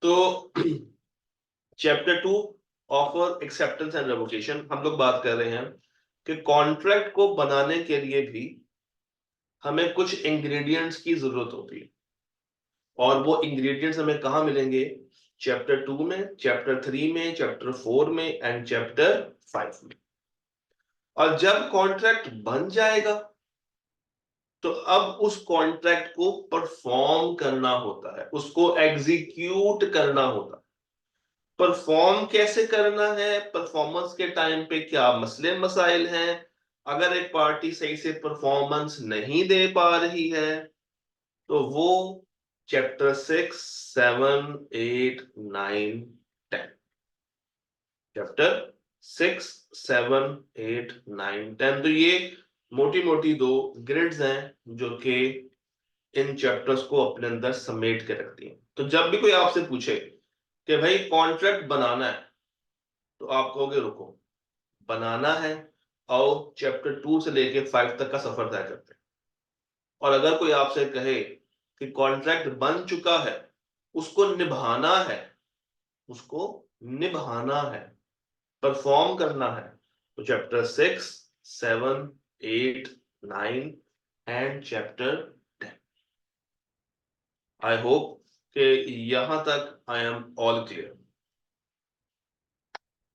तो chapter 2 offer acceptance and revocation हम लोग बात कर रहे हैं कि कॉन्ट्रैक्ट को बनाने के लिए भी हमें कुछ इंग्रेडिएंट्स की जरूरत होती है, और वो इंग्रेडिएंट्स हमें कहाँ मिलेंगे? चैप्टर 2 में, चैप्टर 3 में, चैप्टर 4 में एंड चैप्टर 5 में। और जब कॉन्ट्रैक्ट बन जाएगा तो अब उस कॉन्ट्रैक्ट को परफॉर्म करना होता है, उसको एग्जीक्यूट करना होता है। परफॉर्म कैसे करना है, परफॉर्मेंस के टाइम पे क्या मसले मसाइल हैं, अगर एक पार्टी सही से परफॉर्मेंस नहीं दे पा रही है तो वो चैप्टर 6, 7, 8, 9, 10, चैप्टर 6, 7, 8, 9, 10, तो ये मोटी मोटी दो ग्रिड्स हैं जो कि इन चैप्टर्स को अपने अंदर समेट के रखती हैं। तो जब भी कोई आपसे पूछे कि भाई कॉन्ट्रैक्ट बनाना है, तो आप कहोगे रुको, बनाना है, आओ चैप्टर 2 से लेके 5 तक का सफर तय करते हैं। और अगर कोई आपसे कहे कि कॉन्ट्रैक्ट बन चुका है, उसको निभाना है, उसको निभाना है, परफॉर्म करना है, तो chapter 6, 7, 8, 9 and chapter 10। I hope कि यहां तक I am all clear.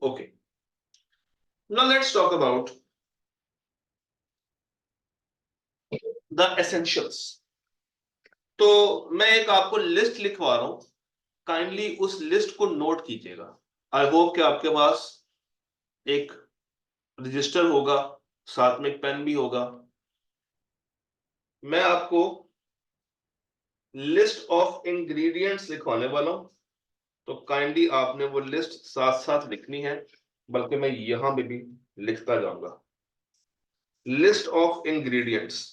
Okay, now let's talk about the essentials. तो मैं एक आपको लिस्ट लिखवा रहा हूं, काइंडली उस लिस्ट को नोट कीजिएगा। आई होप कि आपके पास एक रजिस्टर होगा, साथ में एक पेन भी होगा। मैं आपको लिस्ट ऑफ इंग्रेडिएंट्स लिखवाने वाला हूं, तो काइंडली आपने वो लिस्ट साथ साथ लिखनी है, बल्कि मैं यहां पे भी लिखता जाऊंगा। List of ingredients,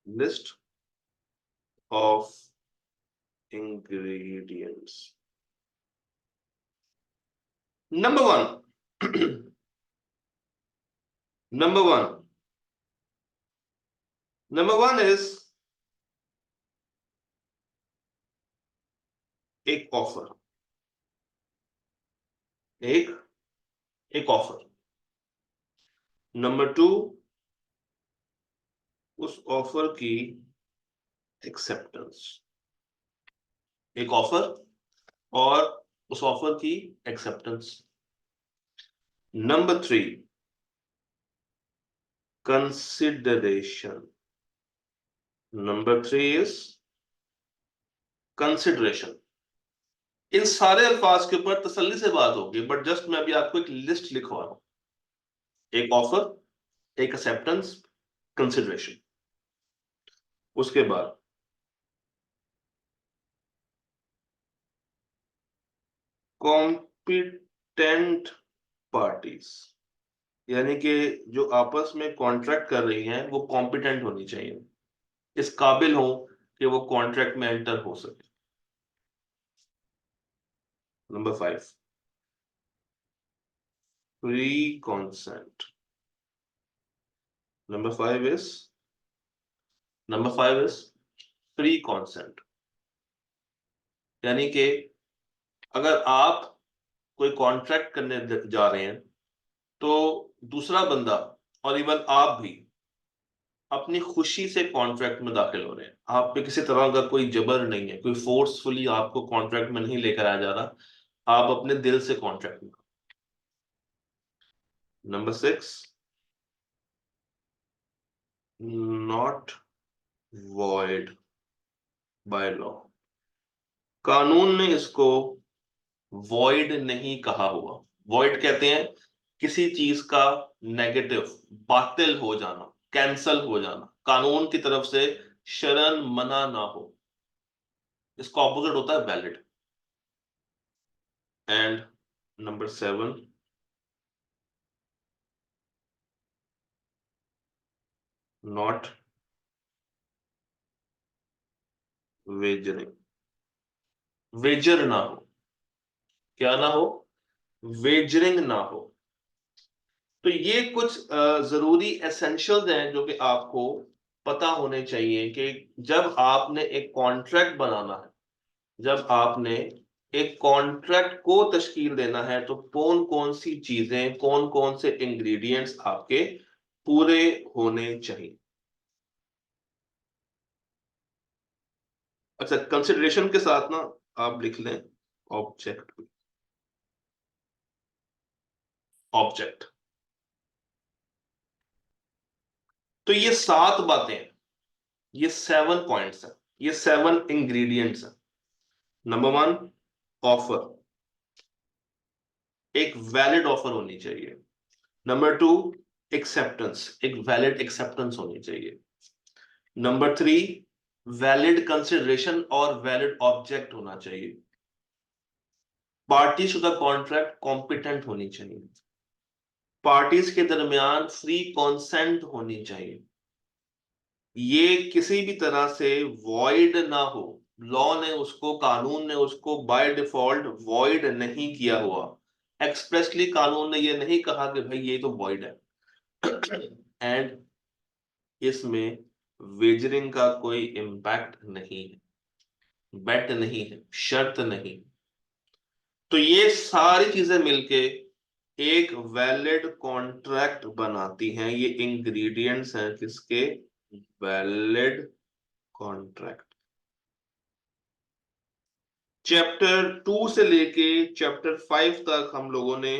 list of ingredients. Number 1 number 1 number 1 is एक ऑफर। एक एक ऑफर। नंबर 2, उस ऑफर की एक्सेप्टेंस। एक ऑफर और उस ऑफर की acceptance. Number 3, consideration. Number 3 is consideration. इन सारे अल्फाज के ऊपर तसल्ली से बात होगी, बट जस्ट मैं अभी आपको एक लिस्ट लिखवा रहा हूं। एक ऑफर, एक एक्सेप्टेंस, कंसिडरेशन। उसके बाद कॉम्पिटेंट पार्टीज, यानी कि जो आपस में कॉन्ट्रैक्ट कर रही हैं वो कॉम्पिटेंट होनी चाहिए, इस काबिल हो कि वो कॉन्ट्रैक्ट में एंटर हो सके। Number 5, free consent. Number 5 is number 5 is free consent, यानी कि अगर आप कोई कॉन्ट्रैक्ट करने जा रहे हैं तो दूसरा बंदा और इवन आप भी अपनी खुशी से कॉन्ट्रैक्ट में दाखिल हो रहे हैं। आप पे किसी तरह का कोई जबर नहीं है, कोई फोर्सफुली आपको कॉन्ट्रैक्ट में नहीं लेकर आया जा रहा, आप अपने दिल से कॉन्ट्रैक्ट में। Number 6, not void by law. कानून में इसको वॉइड नहीं कहा हुआ। वॉइड कहते हैं किसी चीज का नेगेटिव, बातिल हो जाना, कैंसल हो जाना, कानून की तरफ से शरण मना ना हो। इसका ऑपोजिट होता है valid. And number 7, not wagering. Wager ना हो, क्या ना हो? वेजरिंग ना हो। तो ये कुछ जरूरी एसेंशियल्स हैं जो कि आपको पता होने चाहिए कि जब आपने एक कॉन्ट्रैक्ट बनाना है, जब आपने एक कॉन्ट्रैक्ट को तश्कील देना है, तो कौन कौन सी चीजें, कौन कौन से इंग्रेडिएंट्स आपके पूरे होने चाहिए। अच्छा, कंसिडरेशन के साथ ना आप लिख लें ऑब्जेक्ट, ऑब्जेक्ट। तो ये 7 बातें हैं, ये 7 पॉइंट्स हैं, ये 7 इंग्रेडिएंट्स हैं। नंबर 1, ऑफर, एक वैलिड ऑफर होनी चाहिए। नंबर 2, एक्सेप्टेंस, एक वैलिड एक्सेप्टेंस होनी चाहिए। नंबर 3, वैलिड कंसिडरेशन और वैलिड ऑब्जेक्ट होना चाहिए। Parties to the contract competent होनी चाहिए। पार्टीज के दरमियान फ्री कॉन्सेंट होनी चाहिए। ये किसी भी तरह से वॉइड ना हो, लॉ ने उसको, कानून ने उसको बाय डिफॉल्ट वॉइड नहीं किया हुआ। एक्सप्रेसली कानून ने ये नहीं कहा कि भाई ये तो वॉइड है। एंड इसमें वेजरिंग का कोई इम्पैक्ट नहीं है, बेट नहीं है, शर्त नहीं। तो ये सारी चीजें मिलके एक वैलिड कॉन्ट्रैक्ट बनाती हैं। ये इंग्रेडिएंट्स हैं किसके, वैलिड कॉन्ट्रैक्ट। चैप्टर 2 से लेके चैप्टर 5 तक हम लोगों ने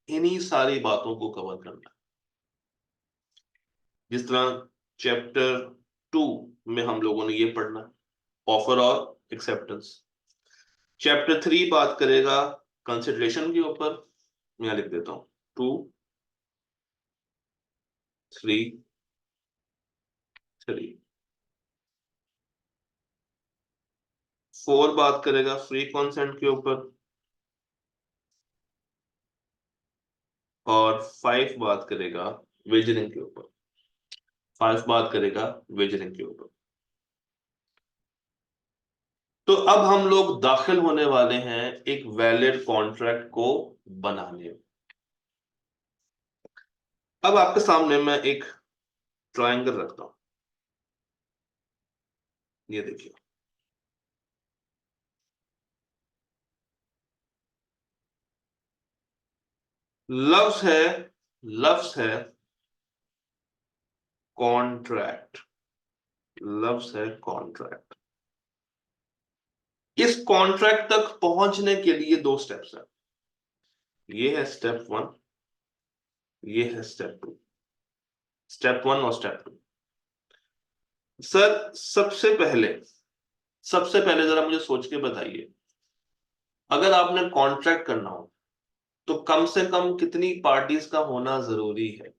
इन्हीं सारी बातों को कवर करना है। जिस तरह चैप्टर 2 में हम लोगों ने ये पढ़ना, ऑफर और एक्सेप्टेंस। चैप्टर 3 बात करेगा कंसिडरेशन के ऊपर, मैं लिख देता हूं 2, 3, 3। 4 बात करेगा फ्री कॉन्सेंट के ऊपर, और 5 बात करेगा वेजरिंग के ऊपर। 5 बात करेगा वेजरिंग के ऊपर। तो अब हम लोग दाखिल होने वाले हैं एक वैलिड कॉन्ट्रैक्ट को बनाने में। अब आपके सामने मैं एक ट्रायंगल रखता हूं, ये देखिए। लफ्ज है, लफ्ज है कॉन्ट्रैक्ट, लफ्ज है कॉन्ट्रैक्ट। इस कॉन्ट्रैक्ट तक पहुंचने के लिए 2 स्टेप्स हैं। ये है स्टेप 1, ये है स्टेप 2। स्टेप 1 और स्टेप 2। सर सबसे पहले जरा मुझे सोच के बताइए, अगर आपने कॉन्ट्रैक्ट करना हो तो कम से कम कितनी पार्टीज का होना जरूरी है?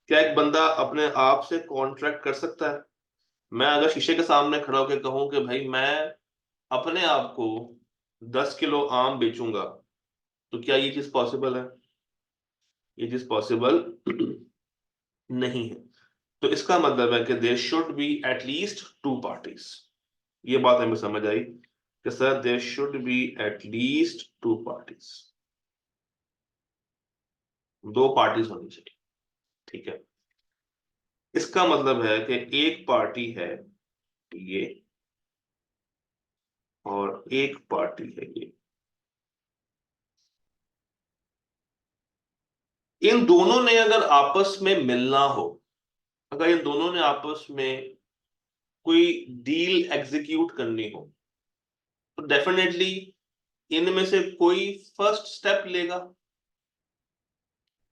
क्या एक बंदा अपने आप से कॉन्ट्रैक्ट कर सकता है? मैं अगर शीशे के सामने खड़ा होकर कहूं कि भाई मैं अपने आप को 10 किलो आम बेचूंगा, तो क्या ये चीज पॉसिबल है? ये चीज पॉसिबल नहीं है। तो इसका मतलब है कि there should be at least 2 parties. ये बात हमें समझ आई कि sir there should be at least 2 parties, 2 parties होनी चाहिए। ठीक है, इसका मतलब है कि एक पार्टी है ये, और एक पार्टी है ये। इन दोनों ने अगर आपस में मिलना हो, अगर इन दोनों ने आपस में कोई डील एग्जीक्यूट करनी हो, तो डेफिनेटली इनमें से कोई फर्स्ट स्टेप लेगा,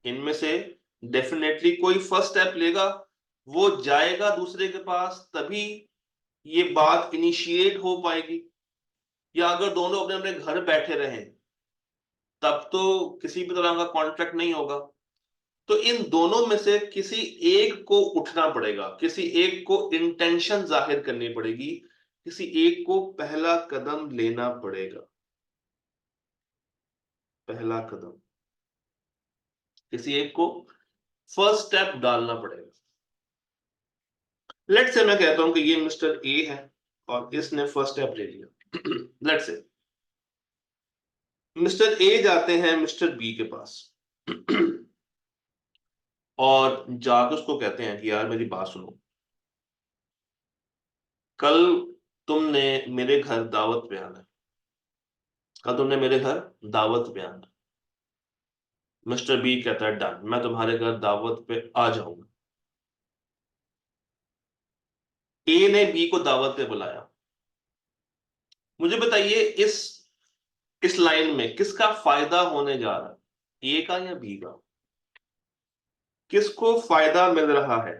इनमें से डेफिनेटली कोई फर्स्ट स्टेप लेगा। वो जाएगा दूसरे के पास, तभी ये बात इनिशिएट हो पाएगी। या अगर दोनों अपने अपने घर बैठे रहें, तब तो किसी भी तरह का कॉन्ट्रैक्ट नहीं होगा। तो इन दोनों में से किसी एक को उठना पड़ेगा, किसी एक को इंटेंशन जाहिर करनी पड़ेगी, किसी एक को पहला कदम लेना पड़ेगा। पहला कदम, किसी एक को फर्स्ट स्टेप डालना पड़ेगा। लेट से मैं कहता हूं कि ये मिस्टर ए है और इसने फर्स्ट स्टेप ले लिया। लेट से मिस्टर ए जाते हैं मिस्टर बी के पास। और जाकर उसको कहते हैं कि यार मेरी बात सुनो, कल तुमने मेरे घर दावत पे आना है, कल तुमने मेरे घर दावत पे आना है। मिस्टर बी कहता है डन, मैं तुम्हारे घर दावत पे आ जाऊंगा। ए ने बी को दावत पे बुलाया। मुझे बताइए इस लाइन में किसका फायदा होने जा रहा है, ए का या बी का? किसको फायदा मिल रहा है?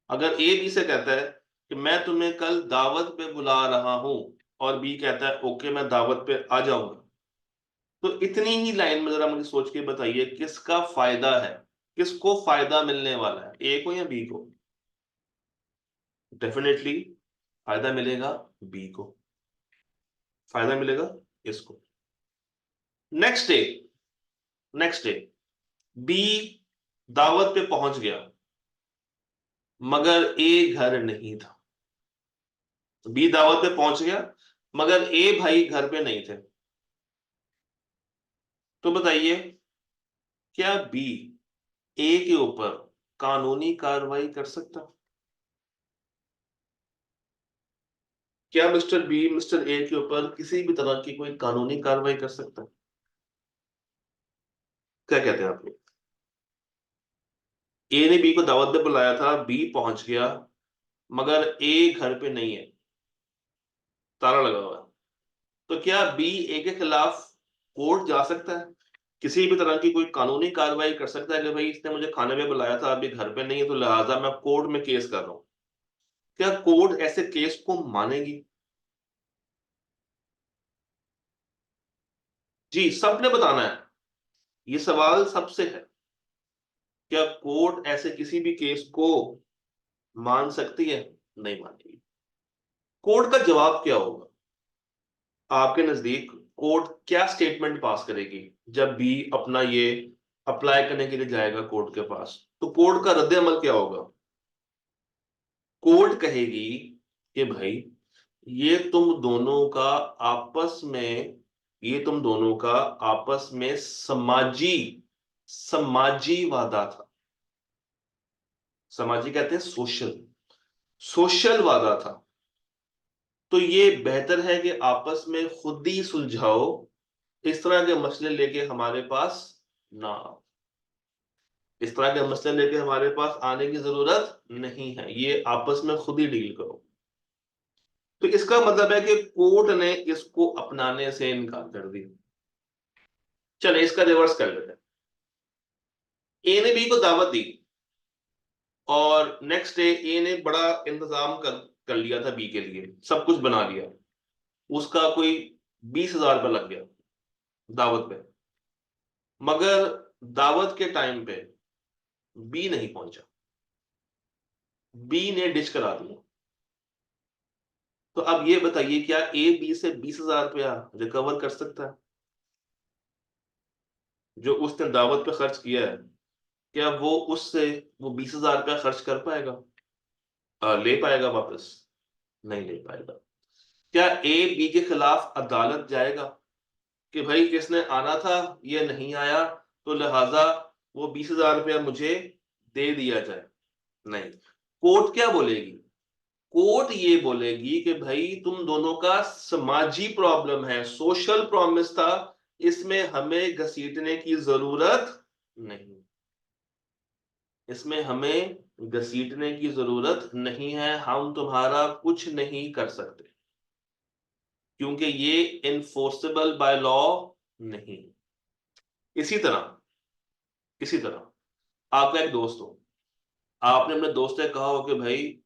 अगर ए बी से कहता है कि मैं तुम्हें कल दावत पे बुला रहा हूं, और बी कहता है ओके मैं दावत पे आ जाऊंगा, तो इतनी ही लाइन में जरा मुझे सोच के बताइए किसका फायदा है, किसको फायदा मिलने वाला है, ए को या बी को? डेफिनेटली फायदा मिलेगा बी को, फायदा मिलेगा इसको। Next day, next day B दावत पे पहुंच गया, मगर ए घर नहीं था। बी दावत पे पहुंच गया, मगर ए भाई घर पे नहीं थे। तो बताइए, क्या बी ए के ऊपर कानूनी कार्रवाई कर सकता? क्या मिस्टर बी मिस्टर ए के ऊपर किसी भी तरह की कोई कानूनी कार्रवाई कर सकता है? क्या कहते हैं आप लोग? ए ने बी को दावत पे बुलाया था, बी पहुंच गया, मगर ए घर पे नहीं है, ताला लगा हुआ है। तो क्या बी ए के खिलाफ कोर्ट जा सकता है? किसी भी तरह की कोई कानूनी कार्रवाई कर सकता है कि भाई इसने मुझे खाने में बुलाया था, अभी घर पे नहीं है, तो लिहाजा मैं कोर्ट में केस कर रहा हूं? क्या कोर्ट ऐसे केस को मानेगी? जी, सबने बताना है, ये सवाल सबसे है। क्या कोर्ट ऐसे किसी भी केस को मान सकती है? नहीं मानेगी। कोर्ट का जवाब क्या होगा आपके नजदीक? कोर्ट क्या स्टेटमेंट पास करेगी जब भी अपना ये अप्लाई करने के लिए जाएगा कोर्ट के पास? तो कोर्ट का रद्द अमल क्या होगा? कोर्ट कहेगी कि भाई ये तुम दोनों का आपस में ये तुम दोनों का आपस में समाजी समाजी वादा था। समाजी कहते हैं सोशल, सोशल वादा था। तो ये बेहतर है कि आपस में खुद ही सुलझाओ, इस तरह के मसले लेके हमारे पास ना आओ। इस तरह के मसले लेके हमारे पास आने की जरूरत नहीं है, ये आपस में खुद ही डील करो। तो इसका मतलब है कि कोर्ट ने इसको अपनाने से इनकार कर दिया। चले इसका रिवर्स कर लेते हैं। ए ने बी को दावत दी, और नेक्स्ट डे ए ने बड़ा इंतजाम कर लिया था बी के लिए, सब कुछ बना लिया। उसका कोई 20,000 रुपये लग गया दावत पे, मगर दावत के टाइम पे बी नहीं पहुंचा, बी ने डिच करा दिया। तो अब ये बताइए, क्या ए बी से 20,000 रुपया रिकवर कर सकता है जो उसने दावत पे खर्च किया है? क्या वो उससे वो 20,000 रुपया खर्च कर पाएगा, ले पाएगा वापस? नहीं ले पाएगा। क्या ए बी के खिलाफ अदालत जाएगा कि भाई इसने आना था, ये नहीं आया, तो लिहाजा वो 20,000 रुपया मुझे दे दिया जाए? नहीं। कोर्ट क्या बोलेगी? कोर्ट ये बोलेगी कि भाई तुम दोनों का समाजी प्रॉब्लम है, सोशल प्रॉमिस था, इसमें हमें घसीटने की जरूरत नहीं, इसमें हमें घसीटने की जरूरत नहीं है, हम तुम्हारा कुछ नहीं कर सकते, क्योंकि ये इनफोर्सेबल बाय लॉ नहीं। इसी तरह, इसी तरह आपका एक दोस्त हो, आपने अपने दोस्त से कहा हो कि भाई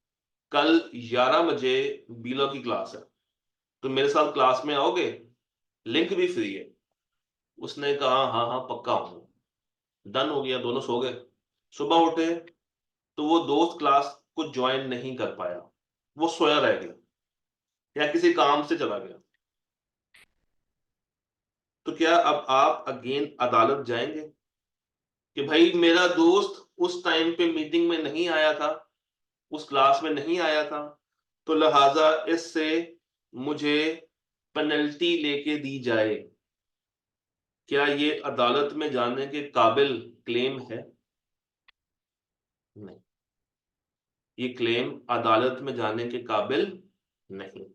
कल 11 बजे बीलो की क्लास है, तो मेरे साथ क्लास में आओगे, लिंक भी फ्री है। उसने कहा हाँ हाँ पक्का हूँ। डन हो गया, दोनों सो गए। सुबह उठे तो वो दोस्त क्लास को ज्वाइन नहीं कर पाया, वो सोया रह गया या किसी काम से चला गया। तो क्या अब आप अगेन अदालत जाएंगे कि भाई मेरा दोस्त उस टाइम पे मीटिंग में नहीं आया था, उस क्लास में नहीं आया था, तो लिहाजा इससे मुझे पेनल्टी लेके दी जाए? क्या ये अदालत में जाने के काबिल क्लेम है? नहीं, ये क्लेम अदालत में जाने के काबिल नहीं।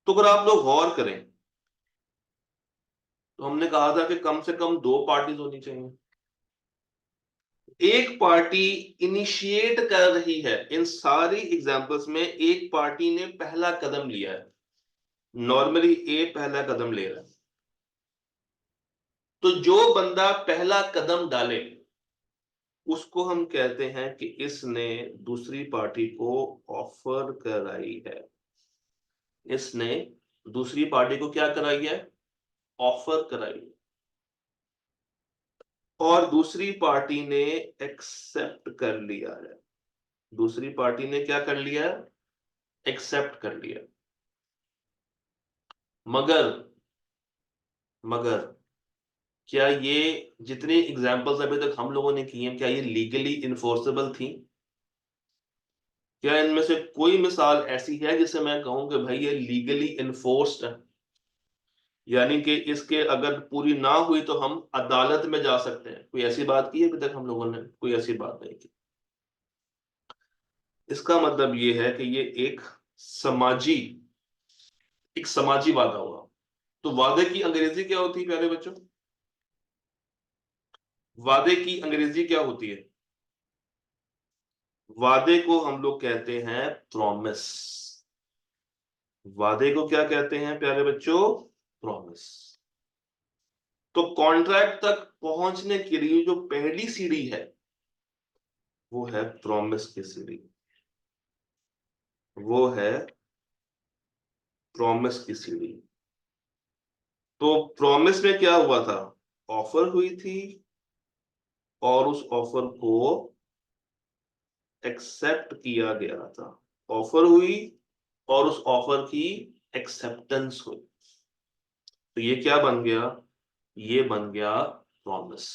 तो अगर आप लोग गौर करें तो हमने कहा था कि कम से कम दो पार्टीज होनी चाहिए। एक पार्टी इनिशिएट कर रही है, इन सारी एग्जांपल्स में एक पार्टी ने पहला कदम लिया है। नॉर्मली ए पहला कदम ले रहा है, तो जो बंदा पहला कदम डाले उसको हम कहते हैं कि इसने दूसरी पार्टी को ऑफर कराई है। इसने दूसरी पार्टी को क्या कराई है? ऑफर कराई। और दूसरी पार्टी ने एक्सेप्ट कर लिया है। दूसरी पार्टी ने क्या कर लिया? एक्सेप्ट कर लिया। मगर मगर क्या ये जितनी एग्जांपल्स अभी तक हम लोगों ने की हैं, क्या ये लीगली इन्फोर्सेबल थी? क्या इनमें से कोई मिसाल ऐसी है जिसे मैं कहूं कि भाई ये लीगली इन्फोर्स्ड है, यानी कि इसके अगर पूरी ना हुई तो हम अदालत में जा सकते हैं? कोई ऐसी बात की है अभी तक हम लोगों ने? कोई ऐसी बात नहीं की। इसका मतलब ये है कि ये समाजी एक समाजी वादा हुआ। तो वादे की अंग्रेजी क्या होती है प्यारे बच्चों? वादे की अंग्रेजी क्या होती है? वादे को हम लोग कहते हैं प्रॉमिस। वादे को क्या कहते हैं प्यारे बच्चों? प्रॉमिस। तो कॉन्ट्रैक्ट तक पहुंचने के लिए जो पहली सीढ़ी है वो है प्रॉमिस की सीढ़ी। वो है प्रॉमिस की सीढ़ी। तो प्रॉमिस में क्या हुआ था? ऑफर हुई थी और उस ऑफर को एक्सेप्ट किया गया था। ऑफर हुई और उस ऑफर की एक्सेप्टेंस हुई। तो ये क्या बन गया? ये बन गया प्रॉमिस।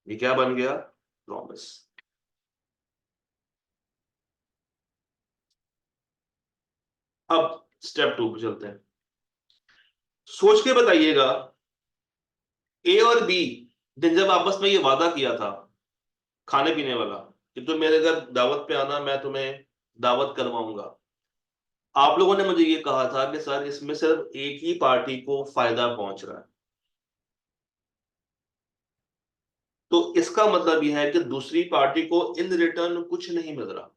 ये क्या बन गया? प्रॉमिस। अब स्टेप 2 पे चलते हैं। सोच के बताइएगा, ए और बी ने जब आपस में ये वादा किया था खाने पीने वाला कि तुम मेरे घर दावत पे आना, मैं तुम्हें दावत करवाऊंगा, आप लोगों ने मुझे ये कहा था कि सर इसमें सिर्फ एक ही पार्टी को फायदा पहुंच रहा है। तो इसका मतलब यह है कि दूसरी पार्टी को इन रिटर्न कुछ नहीं मिल रहा।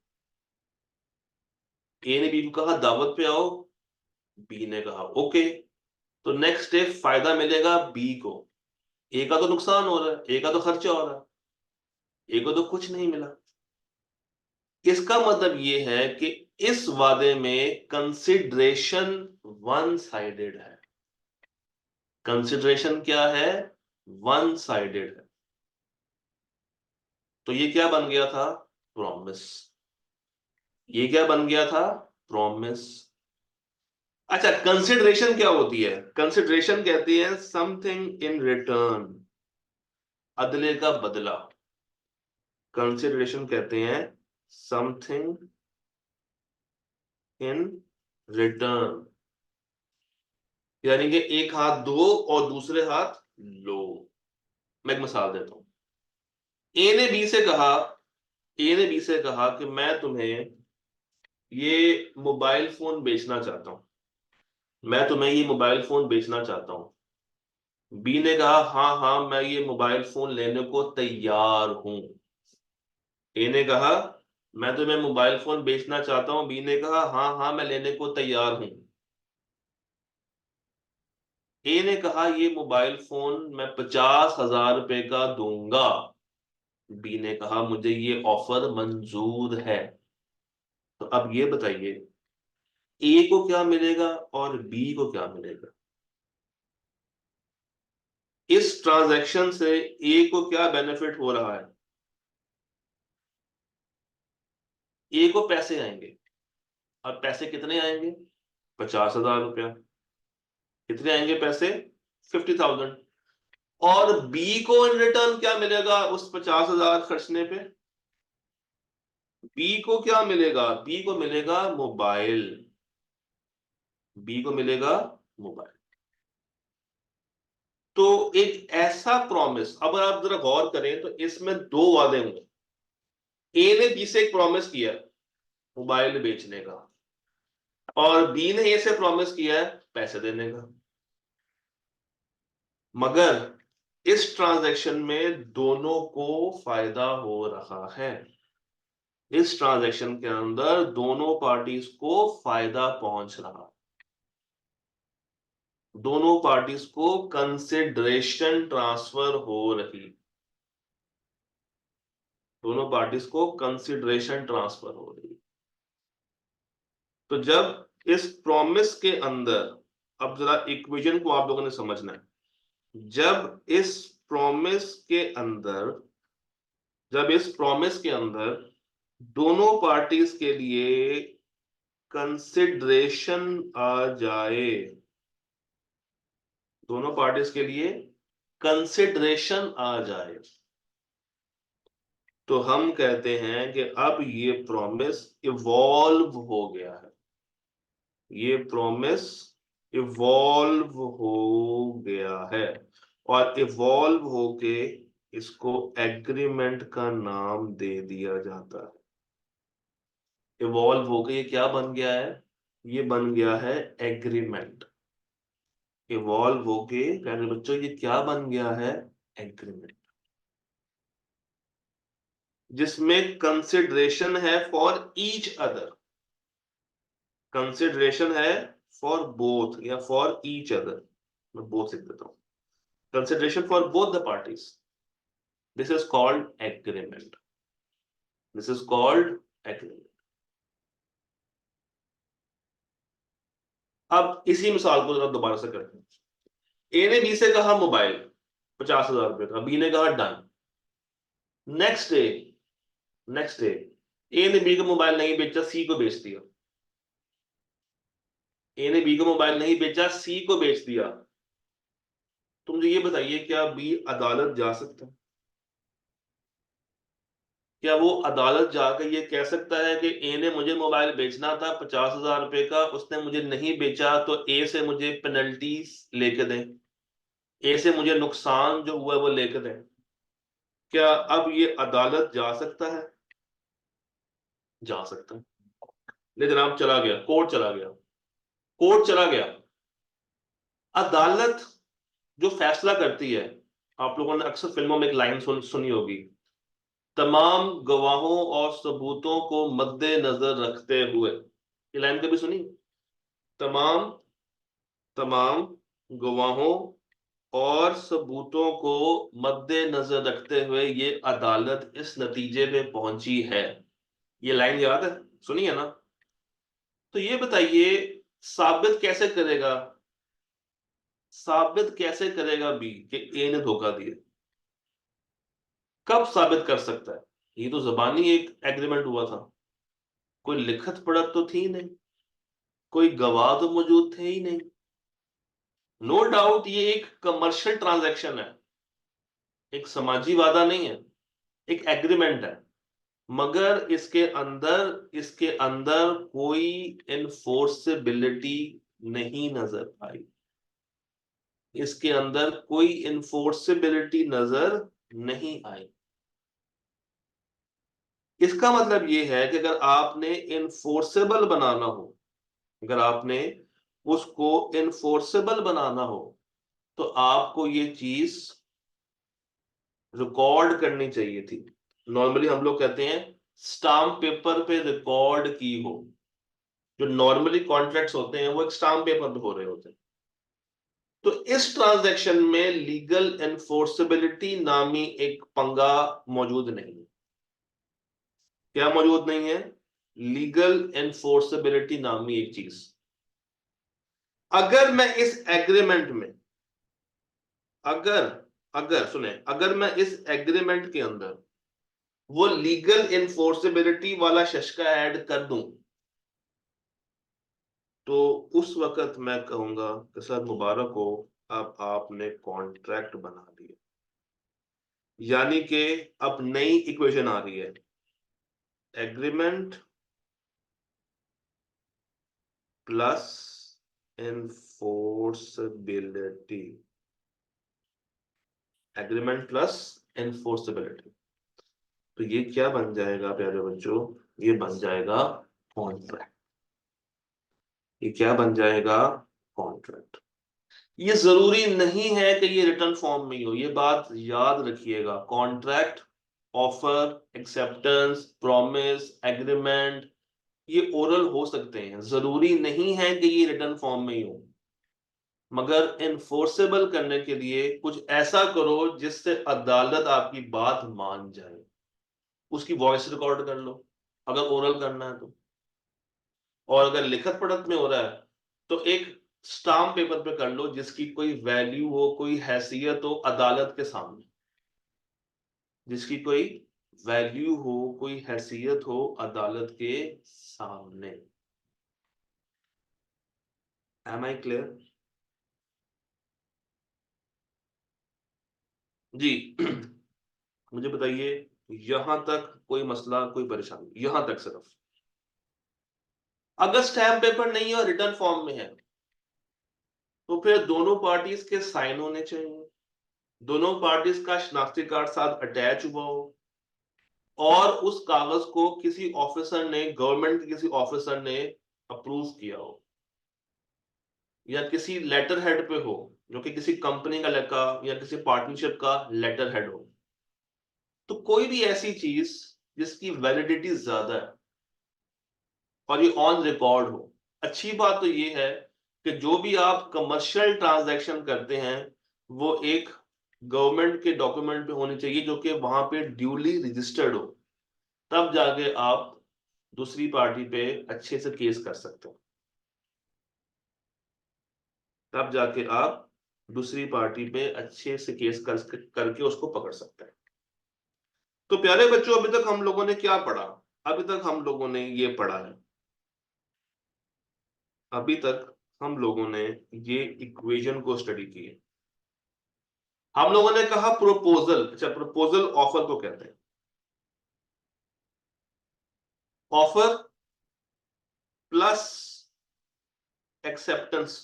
ए ने बी को कहा दावत पे आओ, बी ने कहा ओके। तो नेक्स्ट डे फायदा मिलेगा बी को। ए का तो नुकसान हो रहा है, ए का तो खर्चा हो रहा है, ए को तो कुछ नहीं मिला। इसका मतलब ये है कि इस वादे में कंसिडरेशन वन साइडेड है। कंसिडरेशन क्या है? वन साइडेड है। तो ये क्या बन गया था? प्रॉमिस। ये क्या बन गया था? प्रॉमिस। अच्छा, कंसिडरेशन क्या होती है? कंसिडरेशन कहती है समथिंग इन रिटर्न, अदले का बदला। कंसिडरेशन कहते हैं समथिंग इन रिटर्न, यानी कि एक हाथ दो और दूसरे हाथ लो। मैं एक मिसाल देता हूं। ए ने बी से कहा ए ने बी से कहा कि मैं तुम्हें ये मोबाइल फोन बेचना चाहता हूं। मैं तुम्हें ये मोबाइल फोन बेचना चाहता हूं। बी ने कहा हाँ हाँ मैं ये मोबाइल फोन लेने को तैयार हूं। ए ने कहा मैं तुम्हें मोबाइल फोन बेचना चाहता हूं, बी ने कहा हाँ हाँ मैं लेने को तैयार हूं। ए ने कहा ये मोबाइल फोन मैं 50,000 रुपए का दूंगा। बी ने कहा मुझे ये ऑफर मंजूर है। तो अब ये बताइए, ए को क्या मिलेगा और बी को क्या मिलेगा? इस ट्रांजैक्शन से ए को क्या बेनिफिट हो रहा है? ए को पैसे आएंगे। और पैसे कितने आएंगे? 50,000 रुपया। कितने आएंगे पैसे? 50,000। और बी को इन रिटर्न क्या मिलेगा उस 50,000 खर्चने पे? बी को क्या मिलेगा? बी को मिलेगा मोबाइल। बी को मिलेगा मोबाइल। तो एक ऐसा प्रॉमिस, अब आप जरा गौर करें तो इसमें दो वादे होंगे। ए ने बी से एक प्रॉमिस किया मोबाइल बेचने का, और बी ने ए से प्रॉमिस किया है पैसे देने का। मगर इस ट्रांजैक्शन में दोनों को फायदा हो रहा है। इस ट्रांजैक्शन के अंदर दोनों पार्टीज को फायदा पहुंच रहा है। दोनों पार्टीज को कंसिडरेशन ट्रांसफर हो रही। दोनों पार्टीज को कंसिडरेशन ट्रांसफर हो रही। तो जब इस प्रॉमिस के अंदर, अब जरा इक्वेशन को आप लोगों ने समझना है। जब इस प्रॉमिस के अंदर दोनों पार्टीज के लिए कंसिडरेशन आ जाए, दोनों पार्टीज के लिए कंसिडरेशन आ जाए, तो हम कहते हैं कि अब ये प्रॉमिस इवॉल्व हो गया है। ये प्रॉमिस इवॉल्व हो गया है, और इवॉल्व होके इसको एग्रीमेंट का नाम दे दिया जाता है। इवॉल्व होके ये क्या बन गया है? ये बन गया है एग्रीमेंट। इवॉल्व होके प्यारे बच्चों ये क्या बन गया है? एग्रीमेंट, जिसमें कंसिडरेशन है फॉर ईच अदर। कंसिडरेशन है फॉर बोथ या फॉर ईच अदर, मैं बोथ लिख देता हूं। Consideration for both the parties, this is called agreement. This is called agreement. अब इसी मिसाल को जरा दोबारा से करते हैं। ए ने बी से कहा मोबाइल 50,000 रुपए का, बी ने कहा डन। नेक्स्ट डे ए ने बी को मोबाइल नहीं बेचा, सी को बेच दिया। ए ने बी को मोबाइल नहीं बेचा, सी को बेच दिया। तो मुझे ये बताइए, क्या बी अदालत जा सकता है? क्या वो अदालत जाकर ये कह सकता है कि ए ने मुझे मोबाइल बेचना था 50,000 रुपए का, उसने मुझे नहीं बेचा, तो ए से मुझे पेनल्टी लेके दें, ए से मुझे नुकसान जो हुआ है वो लेके दें? क्या अब ये अदालत जा सकता है? जा सकता है। लेकिन जनाब चला गया, कोर्ट चला गया। कोर्ट चला गया। अदालत जो फैसला करती है, आप लोगों ने अक्सर फिल्मों में एक लाइन सुनी होगी, तमाम गवाहों और सबूतों को मद्देनजर रखते हुए। ये लाइन कभी सुनी? तमाम तमाम गवाहों और सबूतों को मद्देनजर रखते हुए ये अदालत इस नतीजे पे पहुंची है। ये लाइन याद है? सुनी है ना? तो ये बताइए, साबित कैसे करेगा, साबित कैसे करेगा बी कि ए ने धोखा दिया? कब साबित कर सकता है? ये तो जबानी एक एग्रीमेंट हुआ था, कोई लिखत पढ़त तो थी नहीं, कोई गवाह तो मौजूद थे ही नहीं। नो डाउट ये एक कमर्शियल ट्रांजैक्शन है, एक समाजी वादा नहीं है, एक एग्रीमेंट है। मगर इसके अंदर कोई इनफोर्सेबिलिटी नहीं नजर आई। इसके अंदर कोई इनफोर्सेबिलिटी नजर नहीं आई। इसका मतलब यह है कि अगर आपने इनफोर्सेबल बनाना हो, अगर आपने उसको इनफोर्सेबल बनाना हो, तो आपको ये चीज रिकॉर्ड करनी चाहिए थी। नॉर्मली हम लोग कहते हैं स्टाम्प पेपर पे रिकॉर्ड की हो। जो नॉर्मली कॉन्ट्रैक्ट्स होते हैं वो एक स्टाम्प पेपर पे हो रहे होते हैं। तो इस ट्रांजैक्शन में लीगल एनफोर्सेबिलिटी नामी एक पंगा मौजूद नहीं है। क्या मौजूद नहीं है? लीगल एनफोर्सेबिलिटी नामी एक चीज। अगर मैं इस एग्रीमेंट में, अगर अगर सुने, अगर मैं इस एग्रीमेंट के अंदर वो लीगल इनफोर्सेबिलिटी वाला शशका ऐड कर दूं, तो उस वक्त मैं कहूंगा कि सर मुबारक हो, अब आपने कॉन्ट्रैक्ट बना दिया। यानी कि अब नई इक्वेशन आ रही है, agreement plus enforceability. Agreement plus enforceability. तो ये क्या बन जाएगा प्यारे बच्चों, ये बन जाएगा कॉन्ट्रैक्ट। ये क्या बन जाएगा, कॉन्ट्रैक्ट। ये जरूरी नहीं है कि ये रिटर्न फॉर्म में ही हो, ये बात याद रखिएगा। Contract, offer, acceptance, promise, agreement, ये ओरल हो सकते हैं, जरूरी नहीं है कि ये रिटर्न फॉर्म में ही हो। मगर इनफोर्सेबल करने के लिए कुछ ऐसा करो जिससे अदालत आपकी बात मान जाए। उसकी वॉइस रिकॉर्ड कर लो अगर ओरल करना है तो, और अगर लिखत पढ़त में हो रहा है तो एक स्टाम्प पेपर पे कर लो जिसकी कोई वैल्यू हो, कोई हैसियत हो अदालत के सामने, जिसकी कोई वैल्यू हो, कोई हैसियत हो अदालत के सामने। एम आई क्लियर जी? मुझे बताइए, यहां तक कोई मसला, कोई परेशानी? यहां तक सिर्फ। अगर स्टैम्प पेपर नहीं है और रिटर्न फॉर्म में है तो फिर दोनों पार्टीज के साइन होने चाहिए, दोनों पार्टीज का शनाख्ती कार्ड साथ अटैच हुआ हो, और उस कागज को किसी ऑफिसर ने, गवर्नमेंट के किसी ऑफिसर ने अप्रूव किया हो, या किसी लेटर हेड पे हो, जो कि किसी कंपनी का लेका या किसी पार्टनरशिप का लेटर हेड हो। तो कोई भी ऐसी चीज जिसकी वैलिडिटी ज्यादा है और ये ऑन रिकॉर्ड हो। अच्छी बात तो ये है कि जो भी आप कमर्शियल ट्रांजैक्शन करते हैं वो एक गवर्नमेंट के डॉक्यूमेंट पे होने चाहिए, जो कि वहां पे ड्यूली रजिस्टर्ड हो। तब जाके आप दूसरी पार्टी पे अच्छे से केस कर सकते हैं, तब जाके आप दूसरी पार्टी पे अच्छे से केस करके उसको पकड़ सकते हैं। तो प्यारे बच्चों, अभी तक हम लोगों ने क्या पढ़ा? अभी तक हम लोगों ने ये पढ़ा है, अभी तक हम लोगों ने ये इक्वेशन को स्टडी की है। हम लोगों ने कहा प्रोपोजल, अच्छा प्रोपोजल ऑफर को कहते हैं। ऑफर प्लस एक्सेप्टेंस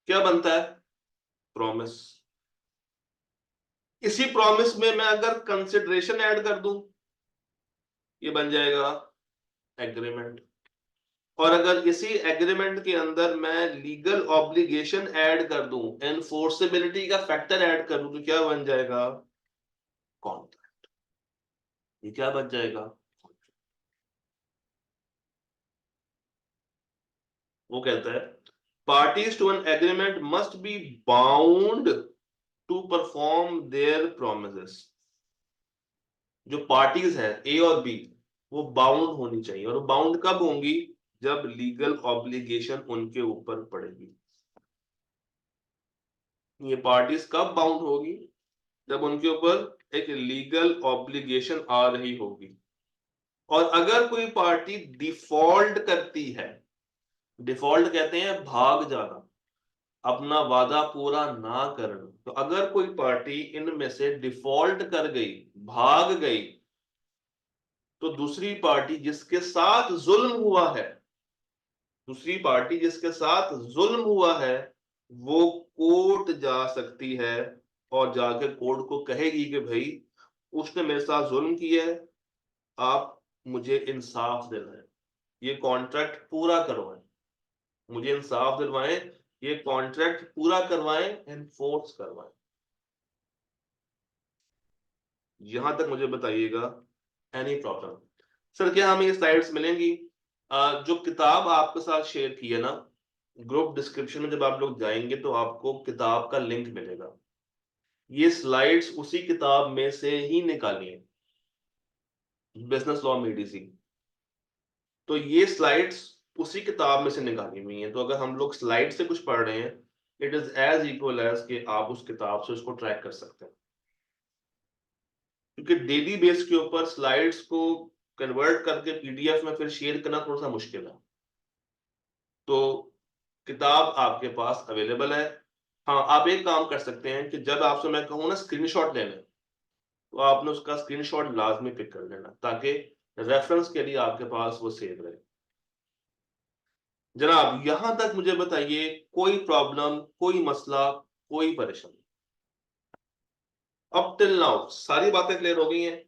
क्या बनता है? प्रॉमिस। इसी प्रॉमिस में मैं अगर कंसिडरेशन ऐड कर दूं, ये बन जाएगा एग्रीमेंट। और अगर इसी एग्रीमेंट के अंदर मैं लीगल ऑब्लिगेशन ऐड कर दूं, एनफोर्सेबिलिटी का फैक्टर ऐड कर दूं, तो क्या बन जाएगा? कॉन्ट्रैक्ट। ये क्या बन जाएगा? वो कहता है parties to an agreement must be bound to perform their promises. जो पार्टीज है ए और बी, वो बाउंड होनी चाहिए। और बाउंड कब होंगी? जब लीगल ऑब्लिगेशन उनके ऊपर पड़ेगी। ये पार्टीज कब बाउंड होगी? जब उनके ऊपर एक लीगल ऑब्लिगेशन आ रही होगी। और अगर कोई पार्टी डिफॉल्ट करती है, डिफॉल्ट कहते हैं भाग जाना, अपना वादा पूरा ना करना, तो अगर कोई पार्टी इनमें से डिफॉल्ट कर गई, भाग गई, तो दूसरी पार्टी जिसके साथ जुल्म हुआ है, दूसरी पार्टी जिसके साथ जुल्म हुआ है, वो कोर्ट जा सकती है और जाकर कोर्ट को कहेगी कि भाई उसने मेरे साथ जुल्म किया है, आप मुझे इंसाफ दिलवाएं, ये कॉन्ट्रैक्ट पूरा करवाएं, मुझे इंसाफ दिलवाएं, ये कॉन्ट्रैक्ट पूरा करवाएं, एनफोर्स करवाएं। यहां तक मुझे बताइएगा एनी प्रॉब्लम? सर क्या हमें ये स्लाइड्स मिलेंगी? जो किताब आपके साथ शेयर की है ना, ग्रुप डिस्क्रिप्शन में जब आप लोग जाएंगे तो आपको किताब का लिंक मिलेगा। ये स्लाइड्स उसी किताब में से ही निकाली है, बिजनेस लॉ में डीसी। तो ये स्लाइड्स उसी किताब में से निकाली हुई हैं। तो अगर हम लोग स्लाइड से कुछ पढ़ रहे हैं, it is as equal as कि आप उस किताब से उसको ट्रैक कर सकते हैं। क्योंकि डेली बेस के ऊपर स्लाइड्स को कन्वर्ट करके पीडीएफ में फिर शेयर करना थोड़ा सा मुश्किल है। तो किताब आपके पास अवेलेबल है। हाँ, आप एक काम कर सकते हैं कि जब आपसे मैं कहूँ ना स्क्रीनशॉट लेने, तो आपने उसका स्क्रीनशॉट लाजमी पिक कर लेना, ताकि रेफरेंस के लिए आपके पास वो सेव रहे। जनाब यहां तक मुझे बताइए, कोई प्रॉब्लम, कोई मसला, कोई परेशानी? अप टिल नाउ सारी बातें क्लियर हो गई हैं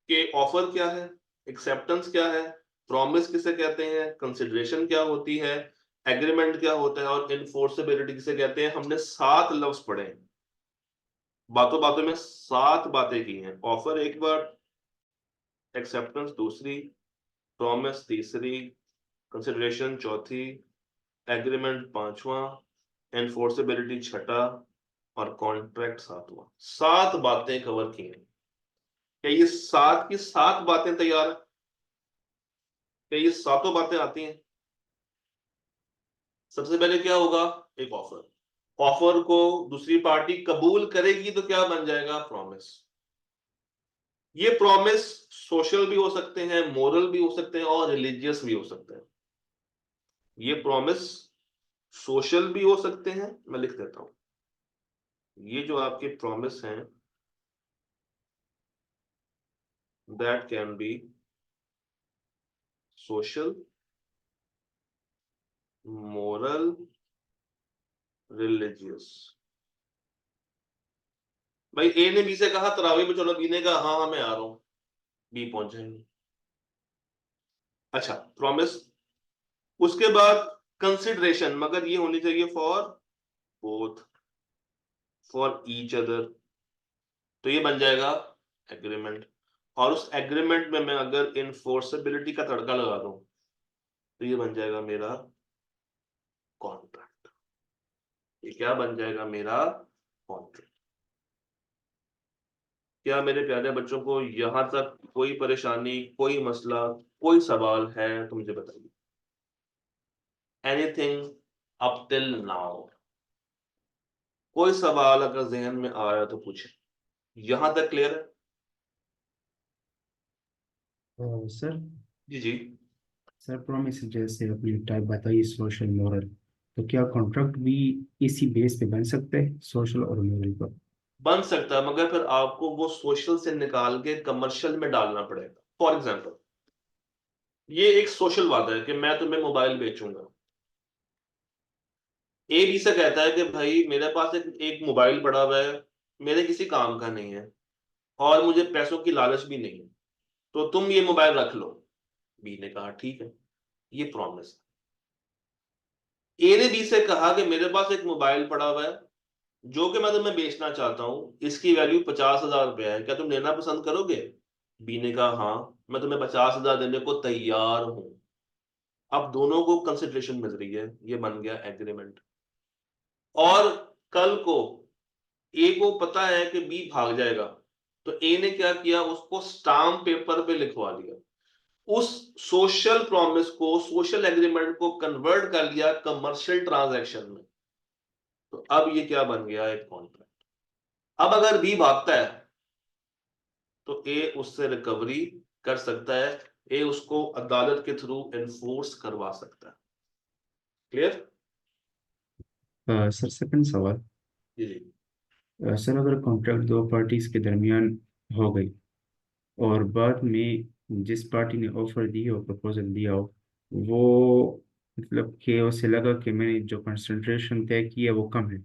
कि ऑफर क्या है, एक्सेप्टेंस क्या है, प्रॉमिस किसे कहते हैं, कंसिडरेशन क्या होती है, एग्रीमेंट क्या होता है और इनफोर्सेबिलिटी किसे कहते हैं। हमने 7 लफ्ज पढ़े हैं, बातों बातों में 7 बातें की हैं। ऑफर एक बार, एक्सेप्टेंस दूसरी, प्रॉमिस तीसरी, कंसिडरेशन चौथी, एग्रीमेंट पांचवा, एनफोर्सेबिलिटी छठा और कॉन्ट्रैक्ट सातवां। 7 बातें कवर की हैं। क्या ये 7 की 7 बातें तैयार है? क्या ये सातों बातें आती हैं? सबसे पहले क्या होगा? एक ऑफर। ऑफर को दूसरी पार्टी कबूल करेगी तो क्या बन जाएगा? प्रॉमिस। ये प्रॉमिस सोशल भी हो सकते हैं, मोरल भी हो सकते हैं और रिलीजियस भी हो सकते हैं। ये प्रॉमिस सोशल भी हो सकते हैं, मैं लिख देता हूं। ये जो आपके प्रॉमिस हैं, that can be social, moral, religious. भाई ए ने बी से कहा तरावी में चलो, बी ने कहा हाँ हाँ मैं आ रहा हूं, बी पहुंच जाएंगे। अच्छा, प्रॉमिस। उसके बाद कंसिडरेशन, मगर ये होनी चाहिए for both, for each other, तो ये बन जाएगा एग्रीमेंट। और उस एग्रीमेंट में मैं अगर इनफोर्सेबिलिटी का तड़का लगा दूं तो ये बन जाएगा मेरा कॉन्ट्रैक्ट। ये क्या बन जाएगा? मेरा कॉन्ट्रैक्ट। क्या मेरे प्यारे बच्चों को यहां तक कोई परेशानी, कोई मसला, कोई सवाल है तो मुझे बताइए। Anything up till now? कोई सवाल अगर जहन में आ रहा है तो पूछे। यहां तक क्लियर है? सर जी जी। सर प्रॉमिस जैसे अपनी टाइप बताइए, सोशल मोरल, तो क्या कॉन्ट्रैक्ट भी इसी बेस पे बन सकते हैं, सोशल और मोरल पर? बन सकता है, मगर फिर आपको वो सोशल से निकाल के कमर्शियल में डालना पड़ेगा। फॉर एग्जाम्पल, ये एक सोशल वादा है कि मैं तुम्हें मोबाइल बेचूंगा। ए बी से कहता है कि भाई मेरे पास एक मोबाइल पड़ा हुआ है, मेरे किसी काम का नहीं है और मुझे पैसों की लालच भी नहीं है, तो तुम ये मोबाइल रख लो। बी ने कहा ठीक है। ये प्रॉमिस। ए ने बी से कहा कि मेरे पास एक मोबाइल पड़ा हुआ है जो कि मैं तुम्हें बेचना चाहता हूं, इसकी वैल्यू 50,000 रुपया है, क्या तुम लेना पसंद करोगे? बी ने कहा हाँ, मैं तुम्हें 50,000 देने को तैयार हूं। अब दोनों को कंसिडरेशन मिल रही है, ये बन गया एग्रीमेंट। और कल को ए को पता है कि बी भाग जाएगा, तो ए ने क्या किया? उसको स्टाम्प पेपर पे लिखवा लिया, उस सोशल प्रॉमिस को, सोशल एग्रीमेंट को कन्वर्ट कर लिया कमर्शियल ट्रांजैक्शन में। तो अब ये क्या बन गया? एक कॉन्ट्रैक्ट। अब अगर बी भागता है तो ए उससे रिकवरी कर सकता है, ए उसको अदालत के थ्रू एनफोर्स करवा सकता है। क्लियर? सर सेकंड सवाल। जी जी। सर अगर कॉन्ट्रैक्ट दो पार्टीज के दरमियान हो गई और बाद में जिस पार्टी ने ऑफर दी हो, प्रपोजल दिया हो, वो मतलब कि उसे लगा कि मैंने जो कंसंट्रेशन तय किया वो कम है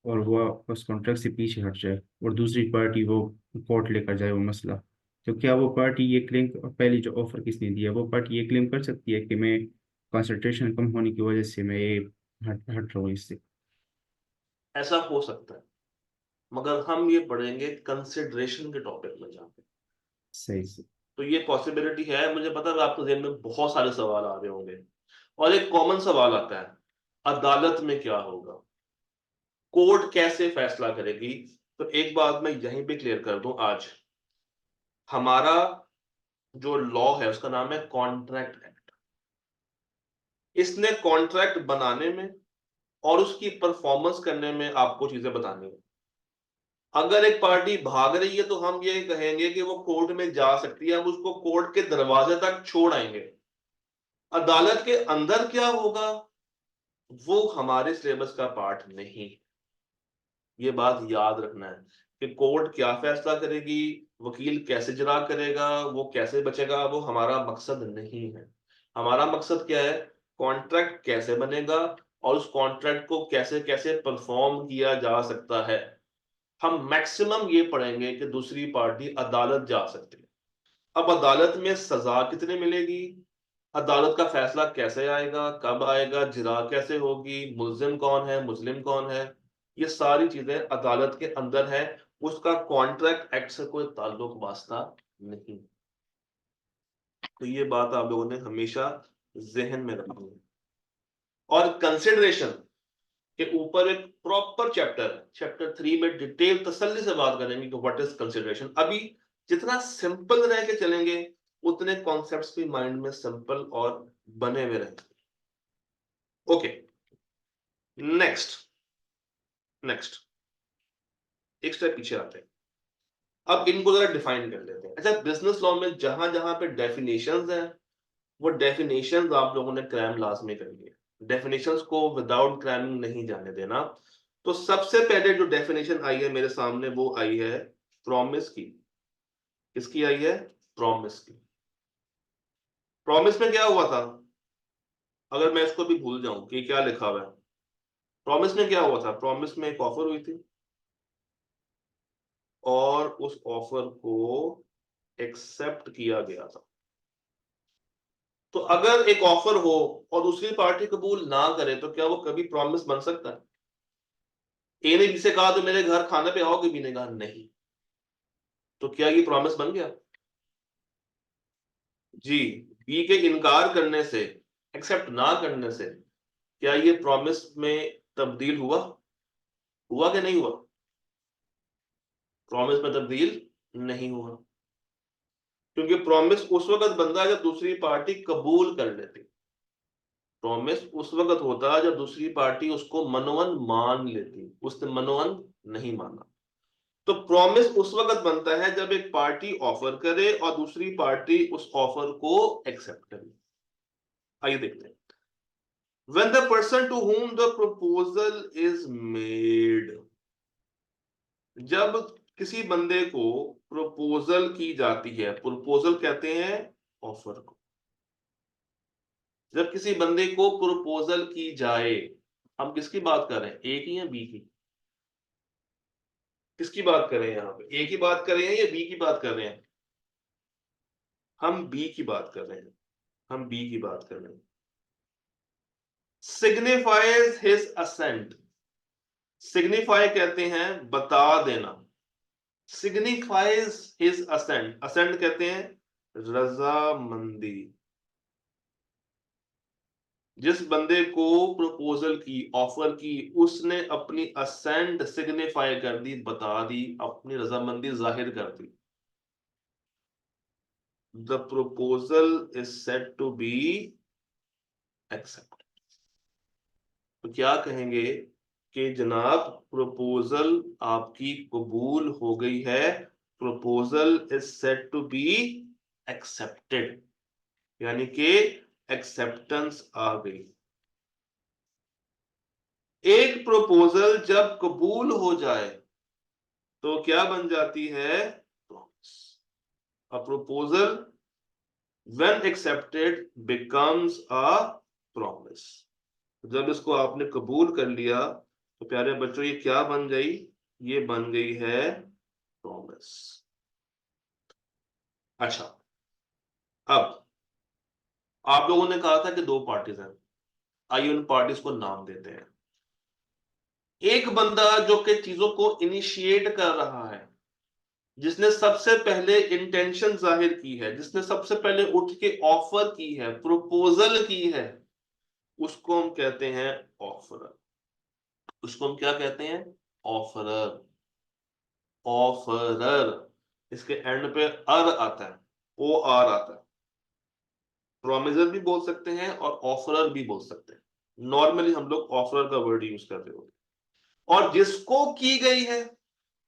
और वो उस कॉन्ट्रैक्ट से पीछे हट जाए और दूसरी पार्टी वो कोर्ट लेकर जाए वो मसला, तो क्या वो पार्टी ये क्लेम, पहली जो ऑफर किसने दिया वो पार्टी ये क्लेम कर सकती है कि मैं कंसंट्रेशन कम होने की वजह से मैं ये हट हट रहा हूँ इससे? ऐसा हो सकता है, मगर हम ये पढ़ेंगे कंसिडरेशन के टॉपिक में जाके। सही से। तो ये पॉसिबिलिटी है, मुझे पता है आपके जेहन में बहुत सारे सवाल आ रहे होंगे। और एक कॉमन सवाल आता है, अदालत में क्या होगा, कोर्ट कैसे फैसला करेगी? तो एक बात मैं यहीं पे क्लियर कर दूं आज, हमारा जो लॉ है उसका नाम है कॉन्ट्रैक्ट एक्ट। इसने कॉन्ट्रैक्ट बनाने में और उसकी परफॉर्मेंस करने में आपको चीजें बतानी है। अगर एक पार्टी भाग रही है तो हम ये कहेंगे कि वो कोर्ट में जा सकती है, हम उसको कोर्ट के दरवाजे तक छोड़ आएंगे। अदालत के अंदर क्या होगा वो हमारे सिलेबस का पार्ट नहीं। ये बात याद रखना है कि कोर्ट क्या फैसला करेगी, वकील कैसे जरा करेगा, वो कैसे बचेगा, वो हमारा मकसद नहीं है। हमारा मकसद क्या है? कॉन्ट्रैक्ट कैसे बनेगा और उस कॉन्ट्रैक्ट को कैसे कैसे परफॉर्म किया जा सकता है। हम मैक्सिमम ये पढ़ेंगे कि दूसरी पार्टी अदालत जा सकती है। अब अदालत में सजा कितनी मिलेगी, अदालत का फैसला कैसे आएगा, कब आएगा, जिरा कैसे होगी, मुल्जिम कौन है, मुस्लिम कौन है, ये सारी चीजें अदालत के अंदर है। उसका कॉन्ट्रैक्ट एक्ट से कोई ताल्लुक वास्ता नहीं। तो ये बात आप लोगों ने हमेशा जहन में रखनी है। और कंसिडरेशन के ऊपर एक प्रॉपर चैप्टर है, चैप्टर 3 में डिटेल तसल्ली से बात करेंगे कि व्हाट इज कंसिडरेशन। अभी जितना सिंपल रह के चलेंगे उतने कॉन्सेप्ट्स भी माइंड में सिंपल और बने हुए रहेंगे। ओके, नेक्स्ट नेक्स्ट एक स्टेप पीछे आते हैं। अब इनको जरा डिफाइन कर लेते हैं। अच्छा, बिजनेस लॉ में जहां जहां पे डेफिनेशंस हैं, वो डेफिनेशंस आप लोगों ने क्रैम लाजमी करनी है। डेफिनेशंस को विदाउट क्रैमिंग नहीं जाने देना। तो सबसे पहले जो डेफिनेशन आई है मेरे सामने वो आई है प्रॉमिस की। किसकी आई है? प्रॉमिस की। प्रॉमिस में क्या हुआ था, अगर मैं इसको भी भूल जाऊं कि क्या लिखा हुआ है। प्रॉमिस में क्या हुआ था? प्रॉमिस में एक ऑफर हुई थी और उस ऑफर को एक्सेप्ट किया गया था। तो अगर एक ऑफर हो और दूसरी पार्टी कबूल ना करे तो क्या वो कभी प्रॉमिस बन सकता है? ए ने बी से कहा तो मेरे घर खाने पे आओगे, बी ने कहा नहीं, तो क्या ये प्रॉमिस बन गया? जी, बी के इनकार करने से, एक्सेप्ट ना करने से क्या ये प्रॉमिस में तब्दील हुआ? हुआ कि नहीं हुआ? प्रॉमिस में तब्दील नहीं हुआ, क्योंकि प्रॉमिस उस वक्त बनता है जब दूसरी पार्टी कबूल कर लेती। प्रॉमिस उस वक्त होता है जब दूसरी पार्टी उसको मनोवन मान लेती, उसने मनोवन नहीं माना। तो प्रॉमिस उस वक्त बनता है जब एक पार्टी ऑफर करे और दूसरी पार्टी उस ऑफर को एक्सेप्ट करे। आइए देखते हैं। When the person to whom the proposal is made, जब किसी बंदे को प्रपोजल की जाती है, प्रपोजल कहते हैं ऑफर को, जब किसी बंदे को प्रपोजल की जाए, हम किसकी बात कर रहे हैं, ए की या बी की? किसकी बात कर रहे हैं यहाँ पे, ए की बात कर रहे हैं या बी की बात कर रहे हैं? हम बी की बात कर रहे हैं, हम बी की बात कर रहे हैं। सिग्निफाइज हिज असेंट, सिग्निफाई कहते हैं बता देना, सिग्निफाइज हिज असेंट, असेंट कहते हैं रजामंदी। जिस बंदे को प्रपोजल की, ऑफर की, उसने अपनी असेंट सिग्निफाई कर दी, बता दी, अपनी रजामंदी जाहिर कर दी। The proposal is said to be accept. तो क्या कहेंगे कि जनाब प्रपोजल आपकी कबूल हो गई है, proposal is said to be accepted, यानी कि एक्सेप्टेंस आ गई। एक प्रपोजल जब कबूल हो जाए तो क्या बन जाती है? Promise. A proposal when accepted becomes a promise. जब इसको आपने कबूल कर लिया तो प्यारे बच्चों ये क्या बन गई? ये बन गई है प्रॉमिस। अच्छा, अब आप लोगों ने कहा था कि दो पार्टीज हैं, आइए उन पार्टीज को नाम देते हैं। एक बंदा जो कि चीजों को इनिशिएट कर रहा है, जिसने सबसे पहले इंटेंशन जाहिर की है, जिसने सबसे पहले उठ के ऑफर की है, प्रपोजल की है, उसको हम कहते हैं ऑफरर। उसको हम क्या कहते हैं? ऑफरर। ऑफरर, इसके एंड पे अर आता है, ओ आर आता है। प्रोमिसर भी बोल सकते हैं और ऑफरर भी बोल सकते हैं। नॉर्मली हम लोग ऑफरर का वर्ड यूज करते होते हैं। और जिसको की गई है,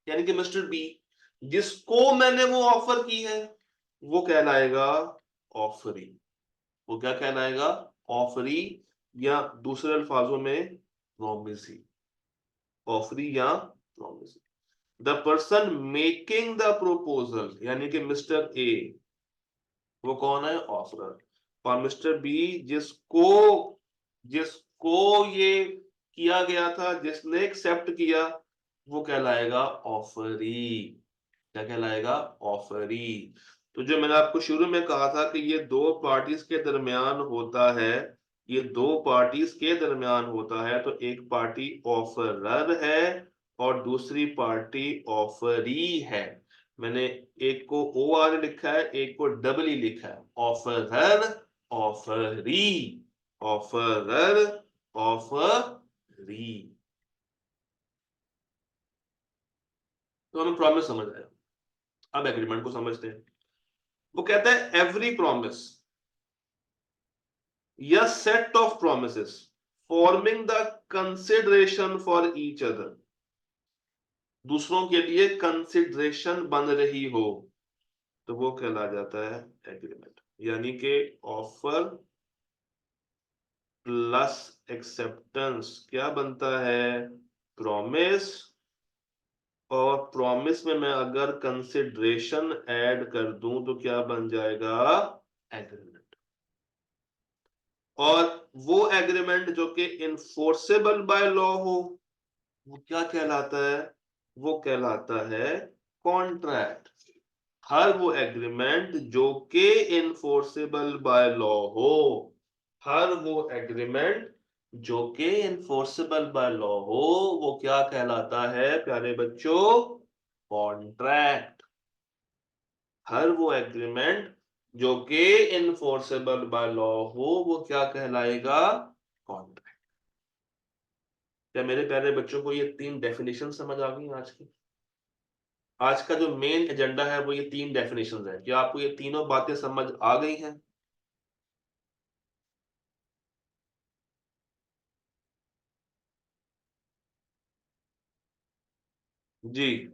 यानी कि मिस्टर बी, जिसको मैंने वो ऑफर की है, वो कहलाएगा ऑफरी। वो क्या कहलाएगा? ऑफरी, या दूसरे अल्फाजों में प्रोमिसी। ऑफरी या promisee. The person making the proposal, यानी कि मिस्टर ए, वो कौन है? ऑफरर। और मिस्टर बी, जिसको जिसको ये किया गया था, जिसने एक्सेप्ट किया, वो कहलाएगा ऑफरी। क्या कहलाएगा? ऑफरी। तो जो मैंने आपको शुरू में कहा था कि ये दो पार्टीज के दरमियान होता है, ये दो पार्टीज के दरमियान होता है, तो एक पार्टी ऑफरर है और दूसरी पार्टी ऑफरी है। मैंने एक को ओ आर लिखा है, एक को डबल ई लिखा है। Offeror, offeree, offeror, offeree. तो हमें प्रॉमिस समझ आया। अब एग्रीमेंट को समझते हैं। वो कहता है एवरी प्रॉमिस या set of promises forming the consideration for each other, दूसरों के लिए कंसिडरेशन बन रही हो, तो वो कहला जाता है एग्रीमेंट। यानी कि ऑफर प्लस एक्सेप्टेंस क्या बनता है? प्रॉमिस। और प्रॉमिस में मैं अगर कंसिडरेशन ऐड कर दूं तो क्या बन जाएगा? एग्रीमेंट। और वो एग्रीमेंट जो कि इनफोर्सेबल बाय लॉ हो, वो क्या कहलाता है? वो कहलाता है कॉन्ट्रैक्ट। हर वो एग्रीमेंट जो कि इनफोर्सेबल बाय लॉ हो, हर वो एग्रीमेंट जो कि इनफोर्सेबल बाय लॉ हो, वो क्या कहलाता है प्यारे बच्चों? कॉन्ट्रैक्ट। हर वो एग्रीमेंट जो कि इनफोर्सेबल बाय लॉ हो, वो क्या कहलाएगा? कॉन्ट्रैक्ट। क्या मेरे प्यारे बच्चों को ये तीन डेफिनेशन समझ आ गई आज की? आज का जो मेन एजेंडा है वो ये तीन डेफिनेशंस है। क्या आपको ये तीनों बातें समझ आ गई हैं? जी।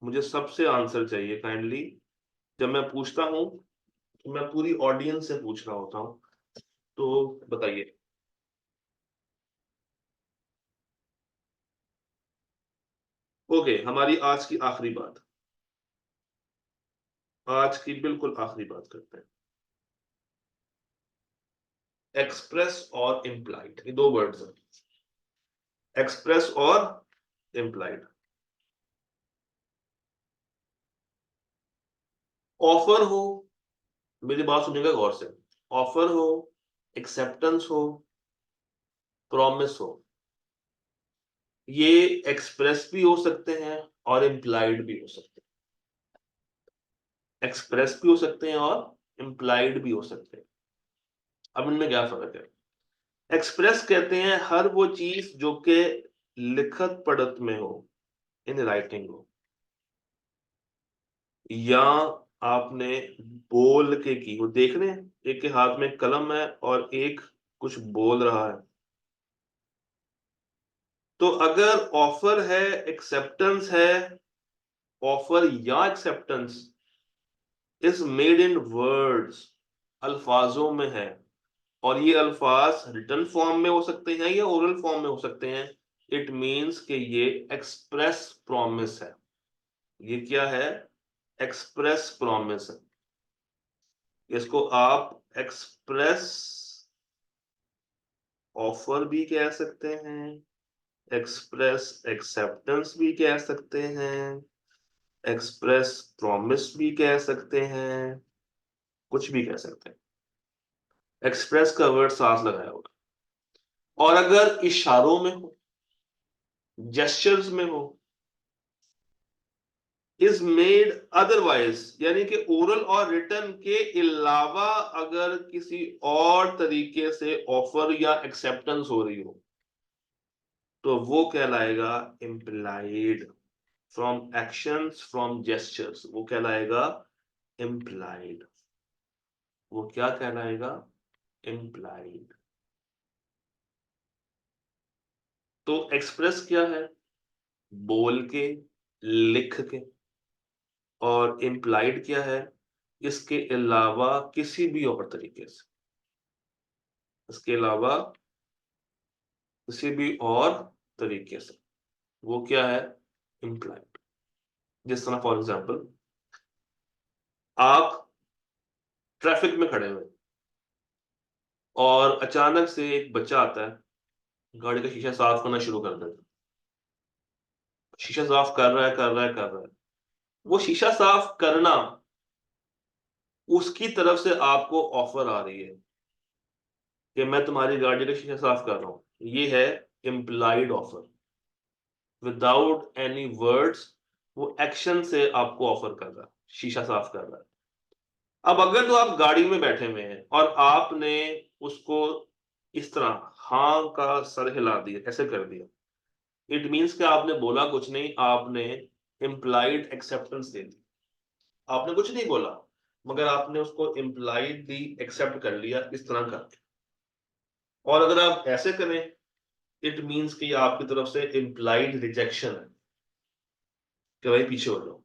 मुझे सबसे आंसर चाहिए काइंडली। जब मैं पूछता हूं तो मैं पूरी ऑडियंस से पूछ रहा होता हूं, तो बताइए। ओके, हमारी आज की आखिरी बात, आज की बिल्कुल आखिरी बात करते हैं। एक्सप्रेस और इम्प्लाइड, ये दो वर्ड्स हैं। एक्सप्रेस और इम्प्लाइड। ऑफर हो, मेरी बात सुनिएगा गौर से। ऑफर हो, एक्सेप्टेंस हो, प्रॉमिस हो, ये एक्सप्रेस भी हो सकते हैं और इम्प्लाइड भी हो सकते हैं। एक्सप्रेस भी हो सकते हैं और इम्प्लाइड भी हो सकते हैं। अब इनमें क्या फर्क है? एक्सप्रेस कहते हैं हर वो चीज जो कि लिखत पढ़त में हो, इन राइटिंग हो, या आपने बोल के की हो। देख रहे हैं एक के हाथ में कलम है और एक कुछ बोल रहा है। तो अगर ऑफर है, एक्सेप्टेंस है, ऑफर या acceptance is made in words, अल्फाजों में है, और ये अल्फाज रिटन फॉर्म में हो सकते हैं या ओरल फॉर्म में हो सकते हैं, इट मीन्स कि ये एक्सप्रेस प्रॉमिस है। ये क्या है? एक्सप्रेस प्रॉमिस है। इसको आप एक्सप्रेस ऑफर भी कह सकते हैं, एक्सप्रेस एक्सेप्टेंस भी कह सकते हैं, एक्सप्रेस प्रॉमिस भी कह सकते हैं, कुछ भी कह सकते हैं। एक्सप्रेस का वर्ड सांस लगाया होगा। और अगर इशारों में हो, जेस्चर्स में हो, इज मेड अदरवाइज, यानी कि ओरल और रिटन के अलावा अगर किसी और तरीके से ऑफर या एक्सेप्टेंस हो रही हो, तो वो कहलाएगा implied. From actions, from gestures, वो कहलाएगा इम्प्लाइड। वो क्या कहलाएगा? इम्प्लाइड। तो एक्सप्रेस क्या है? बोल के, लिख के। और इम्प्लाइड क्या है? इसके अलावा किसी भी और तरीके से, इसके अलावा किसी भी और तरीके से, वो क्या है? इम्प्लाइड। जिस तरह फॉर एग्जाम्पल, आप ट्रैफिक में खड़े हुए और अचानक से एक बच्चा आता है गाड़ी का शीशा साफ करना शुरू कर देता। शीशा साफ कर रहा है, कर रहा है, कर रहा है। वो शीशा साफ करना, उसकी तरफ से आपको ऑफर आ रही है कि मैं तुम्हारी गाड़ी का शीशा साफ कर रहा हूं। ये है implied offer, without any words. वो एक्शन से आपको ऑफर कर रहा है, शीशा साफ कर रहा है। अब अगर तो आप गाड़ी में बैठे हुए हैं और आपने उसको इस तरह हाँ का सर हिला दिया, ऐसे कर दिया, इट मीन्स कि आपने बोला कुछ नहीं, आपने इम्प्लाइड एक्सेप्टेंस दे दी। आपने कुछ नहीं बोला, मगर आपने उसको इम्प्लाइडली एक्सेप्ट कर लिया इस तरह करके। और अगर आप ऐसे करें, इट मीन्स कि आपकी तरफ से इम्प्लाइड रिजेक्शन है कि भाई पीछे हो जाओ।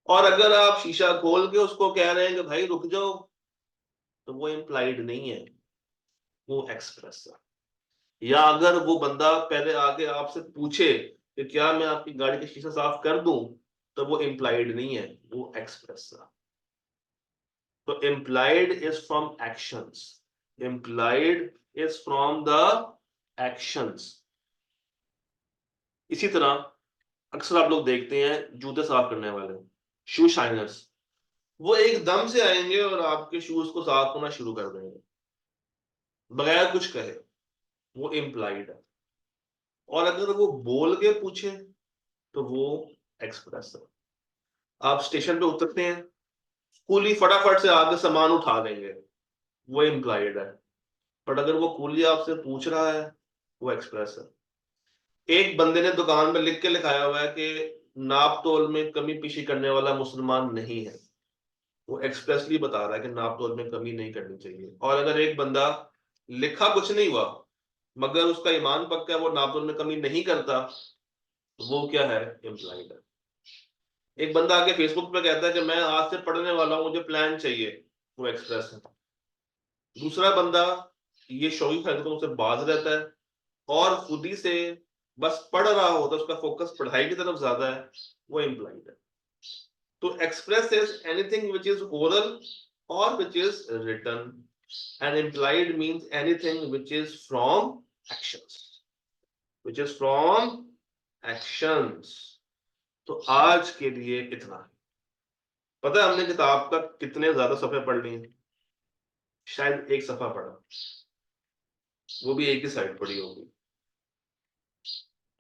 और अगर आप शीशा खोल के उसको कह रहे हैं कि भाई रुक जाओ, तो वो इम्प्लाइड नहीं है, वो एक्सप्रेस है। या अगर वो बंदा पहले आके आपसे पूछे कि क्या मैं आपकी गाड़ी का शीशा साफ कर दूं, तो वो इम्प्लाइड नहीं है, वो एक्सप्रेस है। तो implied is from actions, implied is from the actions. इसी तरह अक्सर आप लोग देखते हैं जूते साफ करने वाले, शू शाइनर्स, वो एकदम से आएंगे और आपके शूज को साफ करना शुरू कर देंगे बगैर कुछ कहे। वो इम्प्लाइड है। और अगर वो बोल के पूछे, तो वो एक्सप्रेस है। आप स्टेशन पे उतरते हैं, कूली फटाफट से आगे सामान उठा लेंगे, वो इम्प्लाइड है। बट अगर वो कूली आपसे पूछ रहा है, वो एक्सप्रेस है। एक बंदे ने दुकान पे लिख के लिखाया हुआ है कि नाप तोल में कमी पेशी करने वाला मुसलमान नहीं है। वो एक्सप्रेसली बता रहा है कि नाप तोल में कमी नहीं करनी चाहिए। और अगर एक बंदा, लिखा कुछ नहीं हुआ, मगर उसका ईमान पक्का है, वो नाप तोल में कमी नहीं करता, तो वो क्या है, इम्प्लाइड है। एक बंदा आके फेसबुक पे कहता है कि मैं आज से पढ़ने वाला हूं, मुझे प्लान चाहिए, वो एक्सप्रेस है। दूसरा बंदा ये शौक हरकतों से बाज रहता है और खुद ही से बस पढ़ रहा होता है, उसका फोकस पढ़ाई की तरफ ज्यादा है, वो इम्प्लाइड है। तो express is anything which is oral और which is written, and implied means anything which is from actions, which is from actions. तो आज के लिए इतना है। पता है हमने किताब का कितने ज्यादा सफे पढ़ लिए? शायद एक सफा पढ़ा, वो भी एक ही साइड पढ़ी होगी।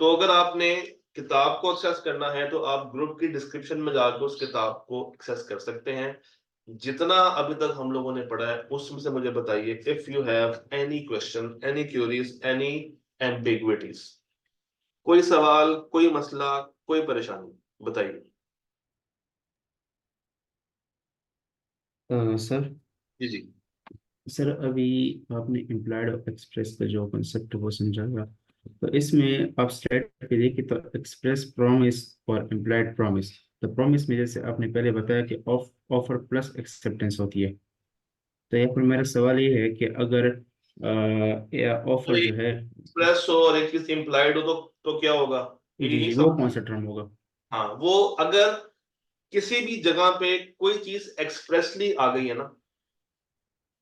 तो अगर आपने किताब को एक्सेस करना है, तो आप ग्रुप की डिस्क्रिप्शन में जाकर उस किताब को एक्सेस कर सकते हैं। जितना अभी तक हम लोगों ने पढ़ा है उसमें से मुझे बताइए, if you have any question, any curies, any ambiguities, कोई सवाल, कोई मसला, कोई परेशानी, बताइए। सर जी जी। सर अभी आपने इम्प्लाइड और एक्सप्रेस का जो कंसेप्ट वो समझाया, तो इसमें आप स्लाइड पे देखिए तो एक्सप्रेस प्रॉमिस और इम्प्लाइड प्रॉमिस। तो प्रॉमिस में जैसे आपने पहले बताया कि ऑफर प्लस एक्सेप्टेंस होती है। तो यहाँ पर मेरा सवाल ये है कि अगर तो ऑफर जो है, एक्सप्रेस हो और एक चीज इम्प्लाइड हो, तो क्या होगा, ये जी नहीं जी, वो समझ। कौन सा टर्म होगा? हाँ, वो अगर किसी भी जगह पे कोई चीज एक्सप्रेसली आ गई है ना,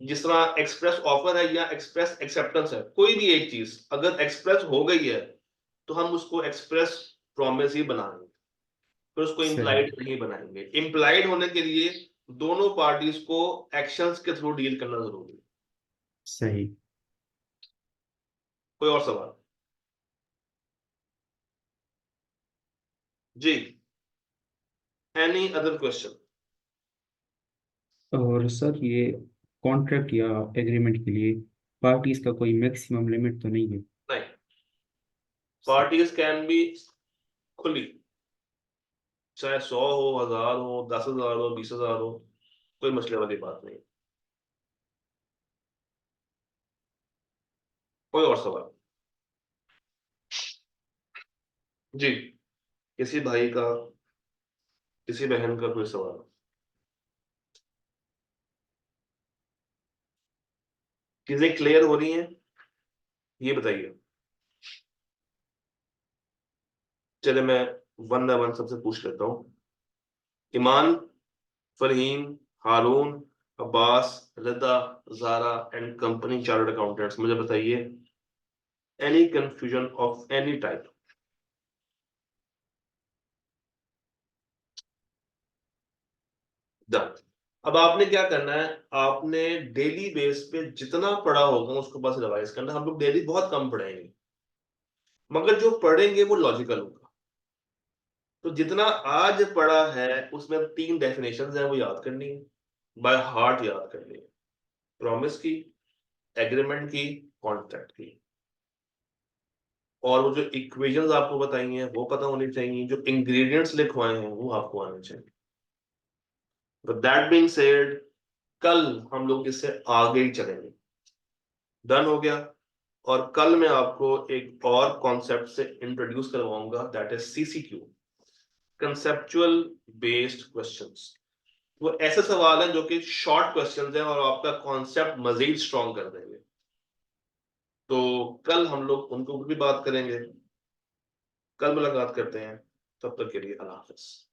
जिस तरह एक्सप्रेस ऑफर है या एक्सप्रेस एक्सेप्टेंस है, कोई भी एक चीज अगर एक्सप्रेस हो गई है, तो हम उसको एक्सप्रेस प्रॉमिस ही बनाएंगे, फिर उसको सही। इम्प्लाइड नहीं बनाएंगे। इम्प्लाइड होने के लिए दोनों पार्टीज को एक्शंस के थ्रू डील करना जरूरी है। सही। कोई और सवाल? जी, एनी अदर क्वेश्चन? और सर ये कॉन्ट्रैक्ट या एग्रीमेंट के लिए पार्टीज का कोई मैक्सिमम लिमिट तो नहीं है? नहीं, पार्टीज कैन बी खुली, चाहे 100 हो, 1000 हो, 10,000 हो, 20,000 हो, कोई मसले वाली बात नहीं। कोई और सवाल? जी, किसी भाई का, किसी बहन का कोई सवाल? चीजें क्लियर हो रही हैं, ये बताइए। चले मैं वन बाय वन सबसे पूछ लेता हूँ। Iman, Farheen, Haroon, Abbas, Rida, Zara and company chartered accountants, मुझे बताइए any confusion of any type. Done. अब आपने क्या करना है, आपने डेली बेस पे जितना पढ़ा होगा उसको बस रिवाइज करना। हम लोग डेली बहुत कम पढ़ेंगे, मगर जो पढ़ेंगे वो लॉजिकल होगा। तो जितना आज पढ़ा है उसमें 3 डेफिनेशंस हैं, वो याद करनी है, बाय हार्ट याद करनी है। प्रॉमिस की, एग्रीमेंट की, कॉन्ट्रैक्ट की, और वो जो इक्वेशंस आपको बताई हैं वो पता होनी चाहिए, जो इंग्रेडिएंट्स लिखवाए हैं वो आपको आने चाहिए। तो दैट बीइंग सेड, कल हम लोग इससे आगे ही चलेंगे। डन हो गया। और कल मैं आपको एक और कॉन्सेप्ट से इंट्रोड्यूस करवाऊंगा, that is CCQ, conceptual based questions. वो ऐसे सवाल हैं जो कि शॉर्ट क्वेश्चंस हैं और आपका कॉन्सेप्ट मजीद स्ट्रॉन्ग कर देंगे। तो कल हम लोग उनको भी बात करेंगे। कल मुलाकात करते हैं, तब तक के लिए अल्लाह हाफिज।